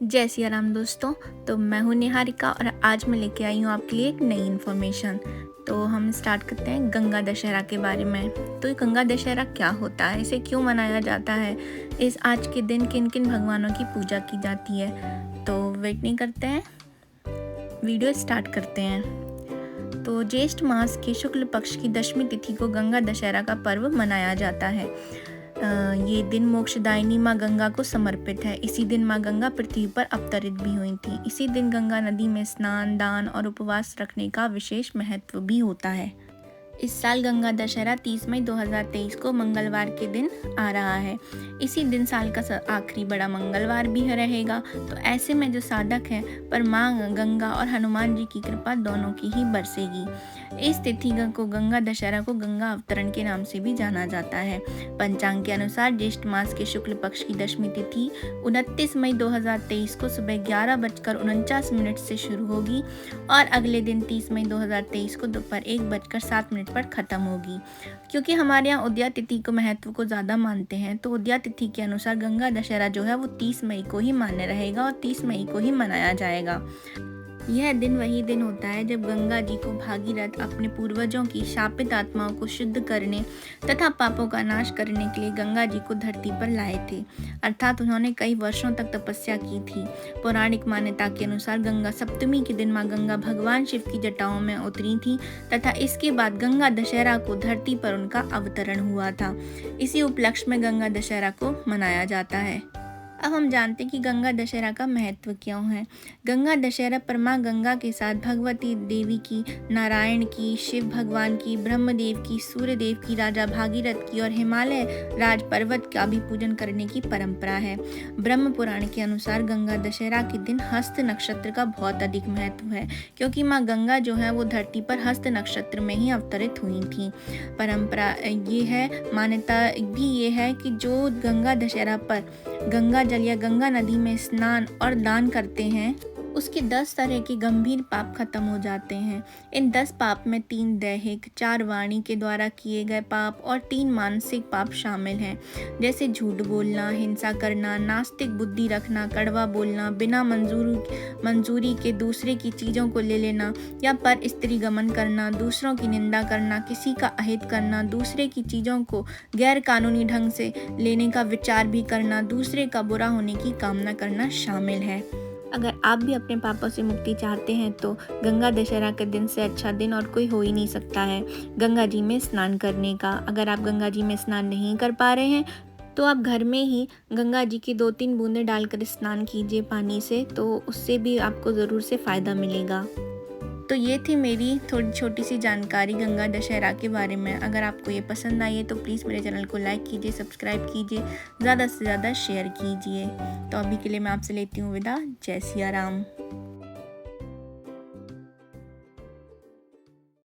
जय सिया राम दोस्तों। तो मैं हूँ निहारिका और आज मैं लेके आई हूँ आपके लिए एक नई इन्फॉर्मेशन। तो हम स्टार्ट करते हैं गंगा दशहरा के बारे में। तो ये गंगा दशहरा क्या होता है, इसे क्यों मनाया जाता है, इस आज के दिन किन किन भगवानों की पूजा की जाती है। तो वेट नहीं करते हैं, वीडियो स्टार्ट करते हैं। तो ज्येष्ठ मास के शुक्ल पक्ष की दशमी तिथि को गंगा दशहरा का पर्व मनाया जाता है। ये दिन मोक्षदायिनी माँ गंगा को समर्पित है। इसी दिन माँ गंगा पृथ्वी पर अवतरित भी हुई थी। इसी दिन गंगा नदी में स्नान, दान और उपवास रखने का विशेष महत्व भी होता है। इस साल गंगा दशहरा 30 मई 2023 को मंगलवार के दिन आ रहा है। इसी दिन साल का आखिरी बड़ा मंगलवार भी रहेगा। तो ऐसे में जो साधक हैं पर माँ गंगा और हनुमान जी की कृपा दोनों की ही बरसेगी। इस तिथि को गंगा दशहरा को गंगा अवतरण के नाम से भी जाना जाता है। पंचांग के अनुसार ज्येष्ठ मास के शुक्ल पक्ष की दशमी तिथि 29 मई 2023 को सुबह 11:49 से शुरू होगी और अगले दिन 30 मई 2023 को दोपहर 1:07 पर ख़त्म होगी। क्योंकि हमारे यहाँ उदया तिथि को महत्व को ज़्यादा मानते हैं, तो उदया तिथि के अनुसार गंगा दशहरा जो है वो 30 मई को ही मान्य रहेगा और 30 मई को ही मनाया जाएगा। यह दिन वही दिन होता है जब गंगा जी को भागीरथ अपने पूर्वजों की शापित आत्माओं को शुद्ध करने तथा पापों का नाश करने के लिए गंगा जी को धरती पर लाए थे। अर्थात उन्होंने कई वर्षों तक तपस्या की थी। पौराणिक मान्यता के अनुसार गंगा सप्तमी के दिन माँ गंगा भगवान शिव की जटाओं में उतरी थी तथा इसके बाद गंगा दशहरा को धरती पर उनका अवतरण हुआ था। इसी उपलक्ष्य में गंगा दशहरा को मनाया जाता है। अब हम जानते हैं कि गंगा दशहरा का महत्व क्यों है। गंगा दशहरा पर माँ गंगा के साथ भगवती देवी की, नारायण की, शिव भगवान की, ब्रह्मदेव की, सूर्यदेव की, राजा भागीरथ की और हिमालय राज पर्वत का भी पूजन करने की परंपरा है। ब्रह्म पुराण के अनुसार गंगा दशहरा के दिन हस्त नक्षत्र का बहुत अधिक महत्व है, क्योंकि माँ गंगा जो है वो धरती पर हस्त नक्षत्र में ही अवतरित हुई थी। परंपरा ये है, मान्यता भी ये है कि जो गंगा दशहरा पर गंगा जल या गंगा नदी में स्नान और दान करते हैं उसके 10 तरह के गंभीर पाप खत्म हो जाते हैं। इन 10 पाप में 3 दैहिक, 4 वाणी के द्वारा किए गए पाप और 3 मानसिक पाप शामिल हैं, जैसे झूठ बोलना, हिंसा करना, नास्तिक बुद्धि रखना, कड़वा बोलना, बिना मंजूरी के दूसरे की चीज़ों को ले लेना या पर स्त्री गमन करना, दूसरों की निंदा करना, किसी का अहित करना, दूसरे की चीज़ों को गैर कानूनी ढंग से लेने का विचार भी करना, दूसरे का बुरा होने की कामना करना शामिल है। अगर आप भी अपने पापों से मुक्ति चाहते हैं तो गंगा दशहरा के दिन से अच्छा दिन और कोई हो ही नहीं सकता है गंगा जी में स्नान करने का। अगर आप गंगा जी में स्नान नहीं कर पा रहे हैं तो आप घर में ही गंगा जी की 2-3 बूंदें डालकर स्नान कीजिए पानी से, तो उससे भी आपको ज़रूर से फ़ायदा मिलेगा। तो ये थी मेरी थोड़ी छोटी सी जानकारी गंगा दशहरा के बारे में। अगर आपको ये पसंद आई है तो प्लीज़ मेरे चैनल को लाइक कीजिए, सब्सक्राइब कीजिए, ज़्यादा से ज़्यादा शेयर कीजिए। तो अभी के लिए मैं आपसे लेती हूँ विदा। जय सिया राम।